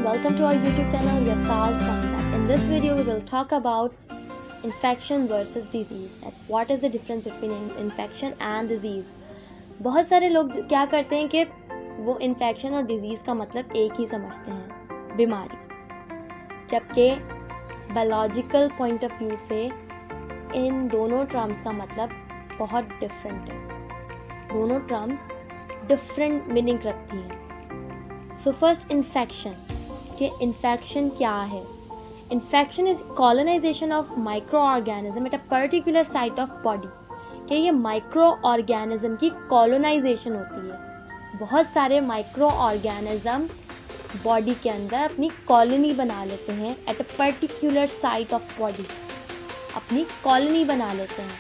everyone, welcome to our YouTube channel Yasal Concept. In this video we will talk about infection versus disease and what is the difference between infection and disease. बहुत सारे लोग क्या करते हैं कि वो infection और disease का मतलब एक ही समझते हैं, बीमारी, जबकि बायोलॉजिकल पॉइंट ऑफ व्यू से इन दोनों टर्म्स का मतलब बहुत डिफरेंट है. दोनों टर्म्स डिफरेंट मीनिंग रखती हैं. So first infection. कि इन्फेक्शन क्या है? Infection is colonization of micro organism at a particular site of body. कि ये माइक्रो ऑर्गेनिज्म की कॉलोनाइजेशन होती है. बहुत सारे माइक्रो ऑर्गेनिज्म बॉडी के अंदर अपनी कॉलोनी बना लेते हैं eight a particular site of body. अपनी कॉलोनी बना लेते हैं,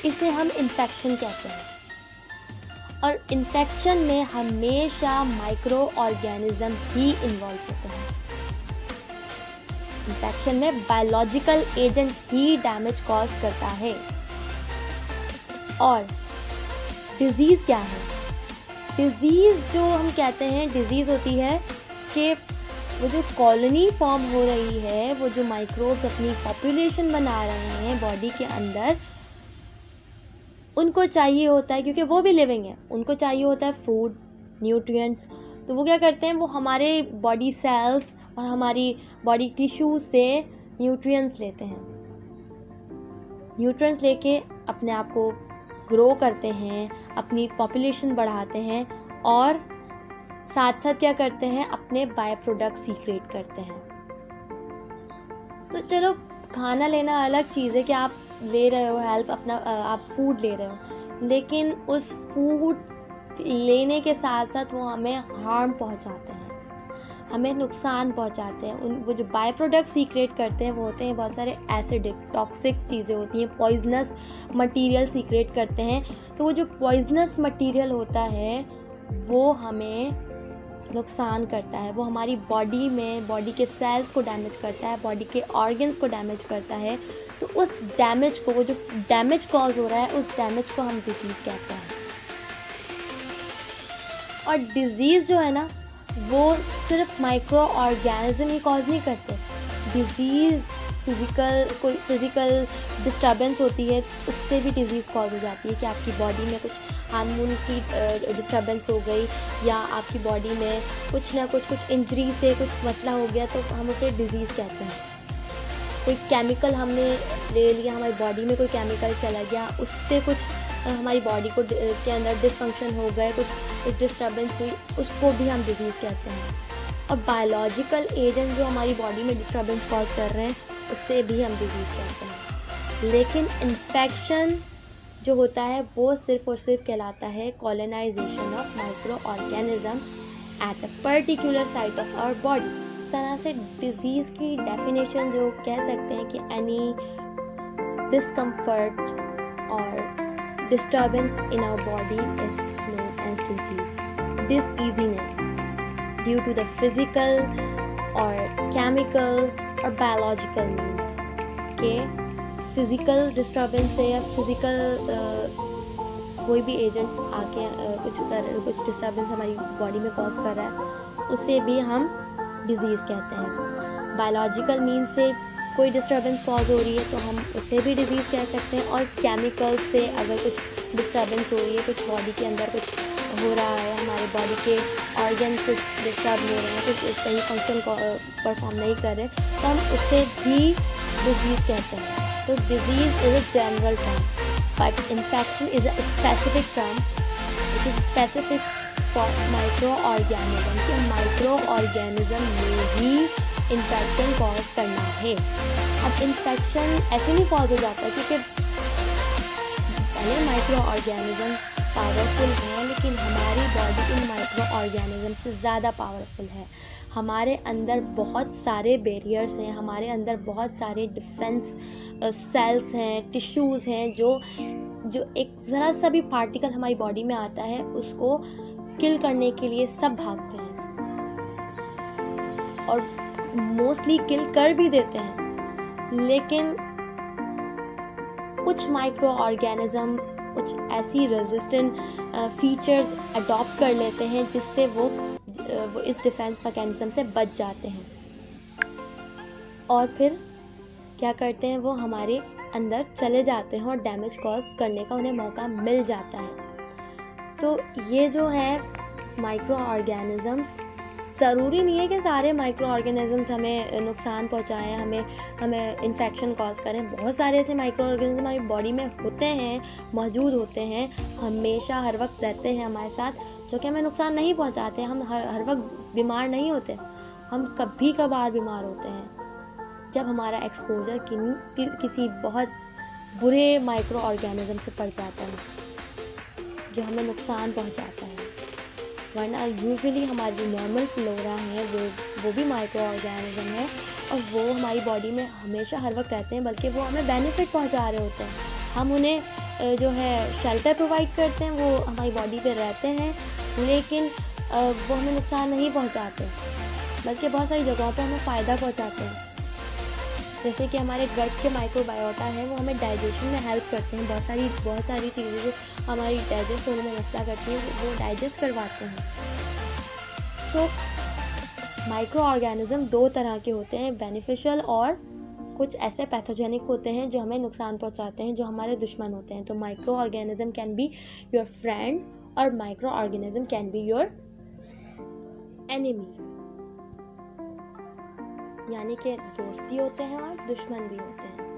इसे हम इन्फेक्शन कहते हैं. और इन्फेक्शन में हमेशा माइक्रो ऑर्गेनिज्म ही इन्वॉल्व होते हैं. इन्फेक्शन में बायोलॉजिकल एजेंट ही डैमेज कॉज करता है. और डिजीज़ क्या है? डिजीज़ जो हम कहते हैं, डिजीज़ होती है कि वो जो कॉलोनी फॉर्म हो रही है, वो जो माइक्रोब्स अपनी पॉपुलेशन बना रहे हैं बॉडी के अंदर, उनको चाहिए होता है, क्योंकि वो भी लिविंग है, उनको चाहिए होता है फूड, न्यूट्रिएंट्स. तो वो क्या करते हैं, वो हमारे बॉडी सेल्स और हमारी बॉडी टिश्यूज से न्यूट्रिएंट्स लेते हैं. न्यूट्रिएंट्स लेके अपने आप को ग्रो करते हैं, अपनी पॉपुलेशन बढ़ाते हैं और साथ साथ क्या करते हैं, अपने बाय प्रोडक्ट सीक्रेट करते हैं. तो चलो, खाना लेना अलग चीज़ है कि आप ले रहे हो हेल्प, अपना आप फूड ले रहे हो, लेकिन उस फूड लेने के साथ साथ वो हमें हार्म पहुंचाते हैं, हमें नुकसान पहुंचाते हैं. वो जो बाय प्रोडक्ट सीक्रेट करते हैं वो होते हैं बहुत सारे एसिडिक, टॉक्सिक चीज़ें होती हैं, पॉइजनस मटेरियल सीक्रेट करते हैं. तो वो जो पॉइजनस मटेरियल होता है वो हमें नुकसान करता है. वो हमारी बॉडी में, बॉडी के सेल्स को डैमेज करता है, बॉडी के ऑर्गन्स को डैमेज करता है. तो उस डैमेज को, वो जो डैमेज कॉज हो रहा है, उस डैमेज को हम डिजीज़ कहते हैं. और डिजीज़ जो है ना, वो सिर्फ माइक्रो ऑर्गेनिज्म ही कॉज नहीं करते. डिजीज़ कोई फिज़िकल डिस्टर्बेंस होती है, उससे भी डिजीज़ कॉज हो जाती है. कि आपकी बॉडी में कुछ हार्मोन की डिस्टर्बेंस हो गई, या आपकी बॉडी में कुछ इंजरी से कुछ मसला हो गया, तो हम उसे डिजीज़ कहते हैं. कोई केमिकल हमने ले लिया, हमारी बॉडी में कोई केमिकल चला गया, उससे कुछ हमारी बॉडी को के अंदर डिसफंक्शन हो गए, कुछ डिस्टर्बेंस हुई, उसको भी हम डिजीज़ कहते हैं. और बायोलॉजिकल एजेंट जो हमारी बॉडी में डिस्टर्बेंस कॉज कर रहे हैं, उससे भी हम डिजीज़ कहते हैं. लेकिन इन्फेक्शन जो होता है वो सिर्फ और सिर्फ कहलाता है colonization of micro organism at a particular site of our body. इस तरह से डिजीज़ की डेफिनेशन जो कह सकते हैं कि एनी डिस्कम्फर्ट और disturbance in our body is known as disease. Diseasiness due to the physical और केमिकल और बायोलॉजिकल मीन्स के फिज़िकल डिस्टर्बेंस से, या फिज़िकल कोई भी एजेंट आके कुछ डिस्टर्बेंस हमारी बॉडी में कॉज कर रहा है, उसे भी हम डिजीज़ कहते हैं. बायोलॉजिकल मीन से कोई डिस्टर्बेंस कॉज हो रही है तो हम उसे भी डिजीज़ कह सकते हैं. और केमिकल से अगर कुछ डिस्टर्बेंस हो रही है, कुछ बॉडी के अंदर कुछ हो रहा है, हमारे बॉडी के ऑर्गन्स कुछ डिस्टर्ब हो रहे हैं, कुछ सही फंक्शन परफॉर्म नहीं कर रहे, तो हम उसे भी डिजीज़ कहते हैं. तो disease is a general term, but infection is a specific term which is specific for micro organism. कि माइक्रो ऑर्गेनिज्म में ही इन्फेक्शन कॉज करना है. अब इन्फेक्शन ऐसे नहीं कॉज हो जाता, क्योंकि पहले माइक्रो ऑर्गेनिज्म पावरफुल है, लेकिन हमारी बॉडी इन माइक्रो ऑर्गेनिज्म से ज़्यादा पावरफुल है. हमारे अंदर बहुत सारे बैरियर्स हैं, हमारे अंदर बहुत सारे डिफेंस सेल्स हैं, टिश्यूज़ हैं, जो एक ज़रा सा भी पार्टिकल हमारी बॉडी में आता है उसको किल करने के लिए सब भागते हैं, और मोस्टली किल कर भी देते हैं. लेकिन कुछ माइक्रो ऑर्गेनिज्म कुछ ऐसी रेजिस्टेंट फीचर्स अडॉप्ट कर लेते हैं जिससे वो वो इस डिफेंस मैकेनिज्म से बच जाते हैं और फिर क्या करते हैं, वो हमारे अंदर चले जाते हैं और डैमेज कॉज करने का उन्हें मौका मिल जाता है। तो ये जो है माइक्रो ऑर्गेनिज़म्स, ज़रूरी नहीं है कि सारे माइक्रो ऑर्गेनिज़म्स हमें नुकसान पहुंचाएं, हमें इन्फेक्शन कॉज करें। बहुत सारे ऐसे माइक्रो ऑर्गेनिज़म हमारी बॉडी में होते हैं, मौजूद होते हैं, हमेशा हर वक्त रहते हैं हमारे साथ, जो कि हमें नुकसान नहीं पहुंचाते। हम हर वक्त बीमार नहीं होते, हम कभी कभार बीमार होते हैं जब हमारा एक्सपोजर किसी बहुत बुरे माइक्रो ऑर्गेनिज़म से पड़ जाता है जो हमें नुकसान पहुंचाता है। वरना यूजुअली हमारी जो नॉर्मल फ्लोरा है वो भी माइक्रो ऑर्गेनिज़म है और वो हमारी बॉडी में हमेशा हर वक्त रहते हैं, बल्कि वो हमें बेनिफिट पहुंचा रहे होते हैं। हम उन्हें जो है शेल्टर प्रोवाइड करते हैं, वो हमारी बॉडी पे रहते हैं, लेकिन वो हमें नुकसान नहीं पहुंचाते, बल्कि बहुत सारी जगहों पे हमें फ़ायदा पहुंचाते हैं। जैसे कि हमारे गट के माइक्रोबायोटा है, वो हमें डाइजेशन में हेल्प करते हैं। बहुत सारी चीज़ें जो हमारी डाइजेस्ट होने में मसला करती हैं वो डाइजेस्ट करवाते हैं। तो माइक्रो ऑर्गेनिज़म दो तरह के होते हैं, बेनिफिशियल और कुछ ऐसे पैथोजेनिक होते हैं जो हमें नुकसान पहुंचाते हैं, जो हमारे दुश्मन होते हैं। तो micro organism can be your friend और micro organism can be your enemy, यानी कि दोस्त भी होते हैं और दुश्मन भी होते हैं।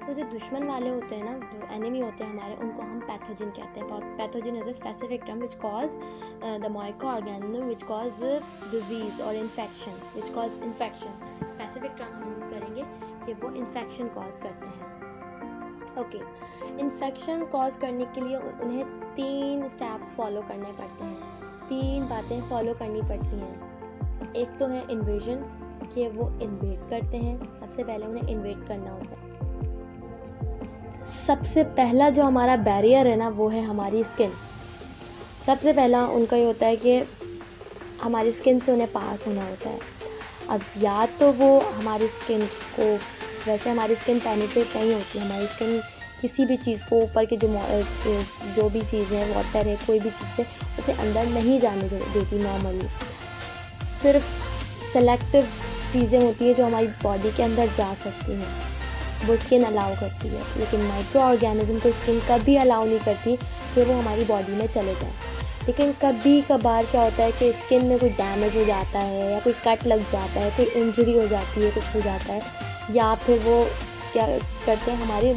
तो जो दुश्मन वाले होते हैं ना, जो एनिमी होते हैं हमारे, उनको हम पैथोजन कहते हैं। Pathogen is a specific term which cause the micro organism which cause disease और infection, which cause infection. Specific term हम यूज़ करेंगे कि वो इन्फेक्शन कॉज करते हैं। ओके, इन्फेक्शन कॉज करने के लिए उन्हें 3 स्टेप्स फॉलो करने पड़ते हैं, 3 बातें फॉलो करनी पड़ती हैं। एक तो है इन्वेजन, कि वो इन्वेट करते हैं। सबसे पहले उन्हें इन्वेट करना होता है। सबसे पहला जो हमारा बैरियर है ना, वो है हमारी स्किन। सबसे पहला उनका ये होता है कि हमारी स्किन से उन्हें पास होना होता है। अब या तो वो हमारी स्किन को, वैसे हमारी स्किन पेनिट्रेट नहीं होती, हमारी स्किन किसी भी चीज़ को, ऊपर के जो भी चीज़ है, वाटर है, कोई भी चीज़ है, उसे अंदर नहीं जाने देती नॉर्मली। सिर्फ सेलेक्टिव चीज़ें होती है जो हमारी बॉडी के अंदर जा सकती हैं, वो स्किन अलाउ करती है। लेकिन माइक्रो ऑर्गेनिज्म को स्किन कभी अलाउ नहीं करती कि वो हमारी बॉडी में चले जाए। लेकिन कभी कभार क्या होता है कि स्किन में कोई डैमेज हो जाता है, या कोई कट लग जाता है, कोई इंजरी हो जाती है, कुछ हो जाता है, या फिर वो क्या करते हैं, हमारे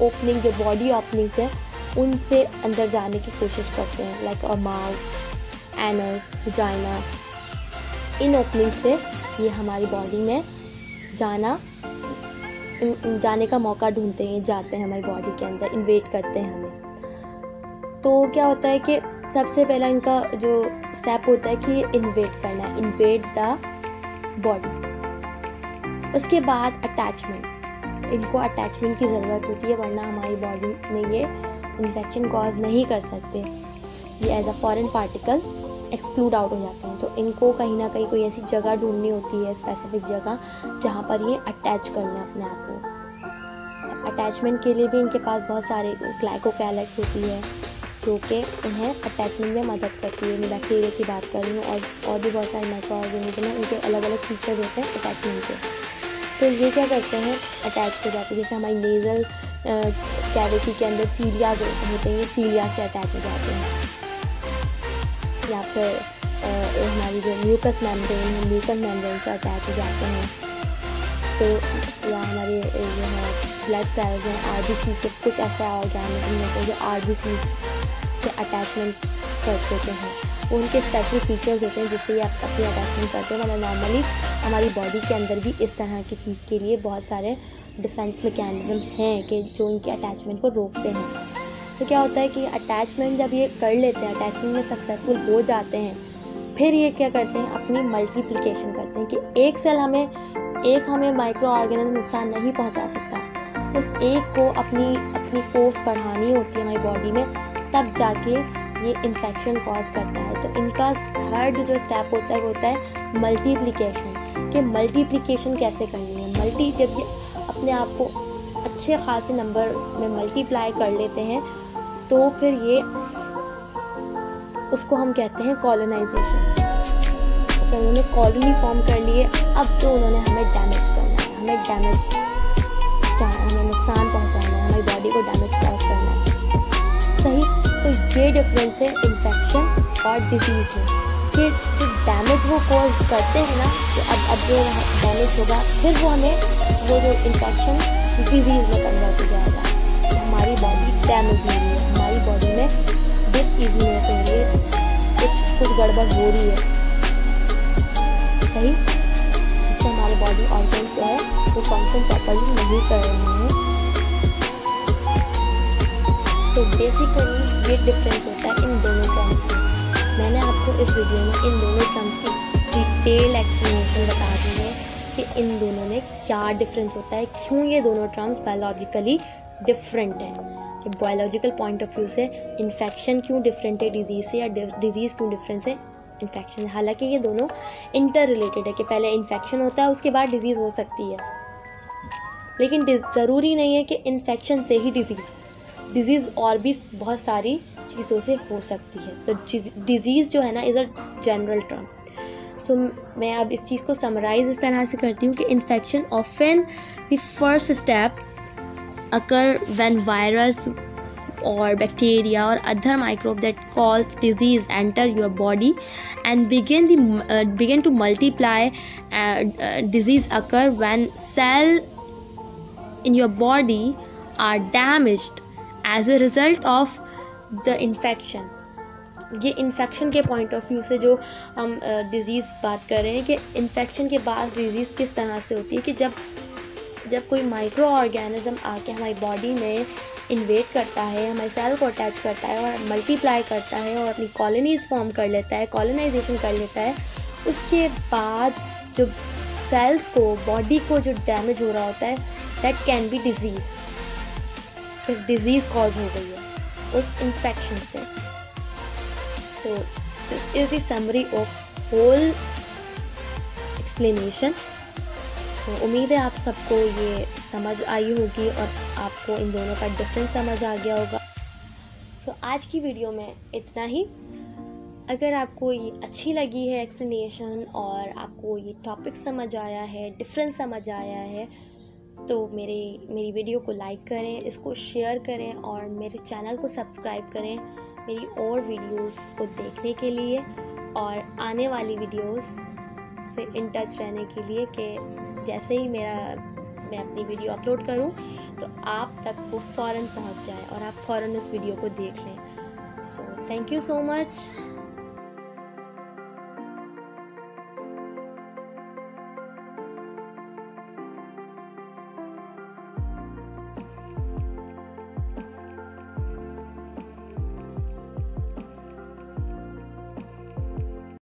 ओपनिंग, जो बॉडी ओपनिंग्स हैं, उनसे अंदर जाने की कोशिश करते हैं, like a mouth, anus, vagina. In opening से ये हमारी बॉडी में जाने का मौका ढूंढते हैं, जाते हैं हमारी बॉडी के अंदर, इन्वेट करते हैं हमें। तो क्या होता है कि सबसे पहला इनका जो स्टेप होता है कि इन्वेट करना, इन्वेट द बॉडी। उसके बाद अटैचमेंट, इनको अटैचमेंट की ज़रूरत होती है, वरना हमारी बॉडी में ये इन्फेक्शन कॉज नहीं कर सकते। ये as a foreign particle exclude out हो जाते हैं। तो इनको कहीं ना कहीं कोई ऐसी जगह ढूंढनी होती है, स्पेसिफिक जगह, जहाँ पर ये अटैच करना अपने आप को। अटैचमेंट के लिए भी इनके पास बहुत सारे ग्लाइकोकैलेक्स होती है, जो कि उन्हें अटैचमेंट में मदद करती है। मैं बैक्टीरिया की बात कर रही हूँ, और भी बहुत सारे माइक्रो ऑर्गेनिज्म हैं, उनके अलग अलग फीचर्स होते हैं अटैचमेंट के। तो ये क्या करते हैं, अटैच हो जाते हैं। जैसे हमारी नेज़ल कैविटी के अंदर सीलिया जो होते हैं, ये सीलिया से अटैच हो जाते हैं। या फिर हमारी जो म्यूकस मेम्ब्रेन है, म्यूकस मेम्ब्रेन से अटैच हो जाते हैं। तो या हमारे जो है ब्लड सेल्स हैं, आरबीसी से, कुछ ऐसा ऑर्गेनिज्म होते हैं जो आरबीसी से अटैचमेंट कर देते हैं। उनके स्पेशल फीचर्स होते हैं जिससे ये अपनी अटैचमेंट करते हैं। मतलब नॉर्मली हमारी बॉडी के अंदर भी इस तरह की चीज़ के लिए बहुत सारे डिफेंस मैकेनिज्म हैं कि जो इनके अटैचमेंट को रोकते हैं। तो क्या होता है कि अटैचमेंट जब ये कर लेते हैं, अटैचमेंट में सक्सेसफुल हो जाते हैं, फिर ये क्या करते हैं, अपनी मल्टीप्लिकेशन करते हैं कि एक हमें माइक्रो ऑर्गेनिज्म नुकसान नहीं पहुंचा सकता, उस एक को अपनी फोर्स बढ़ानी होती है हमारी बॉडी में, तब जाके ये इन्फेक्शन कॉज करता है। तो इनका थर्ड जो स्टेप होता है वो होता है मल्टीप्लिकेशन, कि मल्टीप्लिकेशन कैसे करनी है। जब ये अपने आप को अच्छे खासे नंबर में मल्टीप्लाई कर लेते हैं, तो फिर ये उसको हम कहते हैं कॉलोनाइजेशन। कि उन्होंने कॉलोनी फॉर्म कर लिए, अब तो उन्होंने हमें डैमेज करना है, हमें नुकसान पहुंचाना है, हमारी बॉडी को डैमेज कॉज करना है। सही, तो ये डिफरेंस है इन्फेक्शन और डिजीज़ में, कि जो डैमेज वो कॉज करते हैं ना, तो अब जो डैमेज होगा फिर वो हमें वो जो इन्फेक्शन डिजीज़ में कन्वर्ट हो जाएगा। तो हमारी बॉडी डैमेज हो रही है, हमारी बॉडी में डिसइजीनेस हो रही है, कुछ गड़बड़ हो रही है। सही, जिससे हमारे बॉडी ऑर्गन्स जो है वो फंक्शन प्रॉपर्ली नहीं कर रहे हैं। तो बेसिकली ये डिफरेंस होता है इन दोनों टर्म्स में। मैंने आपको इस वीडियो में इन दोनों टर्म्स की डिटेल एक्सप्लेनेशन बता दी है कि इन दोनों में क्या डिफरेंस होता है, क्यों ये दोनों टर्म्स बायोलॉजिकली डिफरेंट है, कि बायोलॉजिकल पॉइंट ऑफ व्यू से इन्फेक्शन क्यों डिफरेंट है डिजीज़ से, या डिजीज़ क्यों डिफरेंट है इन्फेक्शन से। हालांकि ये दोनों इंटर रिलेटेड है, कि पहले इन्फेक्शन होता है उसके बाद डिजीज़ हो सकती है, लेकिन ज़रूरी नहीं है कि इन्फेक्शन से ही डिजीज़ और भी बहुत सारी चीज़ों से हो सकती है। तो डिजीज़ जो है ना इज़ अ जनरल टर्म। सो मैं अब इस चीज़ को समराइज़ इस तरह से करती हूँ कि infection often the first step occur when virus or bacteria or other microbe that cause disease enter your body and begin to multiply. Disease occur when cell in your body are damaged as a result of the infection. ये infection के point of view से जो हम disease बात कर रहे हैं, कि इन्फेक्शन के बाद डिज़ीज़ किस तरह से होती है, कि जब कोई माइक्रो ऑर्गेनिज्म आके हमारी बॉडी में इन्वेड करता है, हमारे सेल को अटैच करता है और मल्टीप्लाई करता है और अपनी कॉलोनीज़ फॉर्म कर लेता है, कॉलोनाइजेशन कर लेता है, उसके बाद जो सेल्स को, बॉडी को जो डैमेज हो रहा होता है, दैट कैन बी डिजीज़। फिर डिजीज़ कॉज हो गई है उस इन्फेक्शन से। So this is the summary of whole explanation. तो उम्मीद है आप सबको ये समझ आई होगी और आपको इन दोनों का डिफरेंस समझ आ गया होगा। सो आज की वीडियो में इतना ही। अगर आपको ये अच्छी लगी है एक्सप्लेनेशन और आपको ये टॉपिक समझ आया है, डिफरेंस समझ आया है, तो मेरी वीडियो को लाइक करें, इसको शेयर करें और मेरे चैनल को सब्सक्राइब करें मेरी और वीडियोस को देखने के लिए और आने वाली वीडियोस से इन टच रहने के लिए, कि जैसे ही मैं अपनी वीडियो अपलोड करूं तो आप तक वो फ़ौरन पहुंच जाए और आप फ़ौरन उस वीडियो को देख लें। So thank you so much.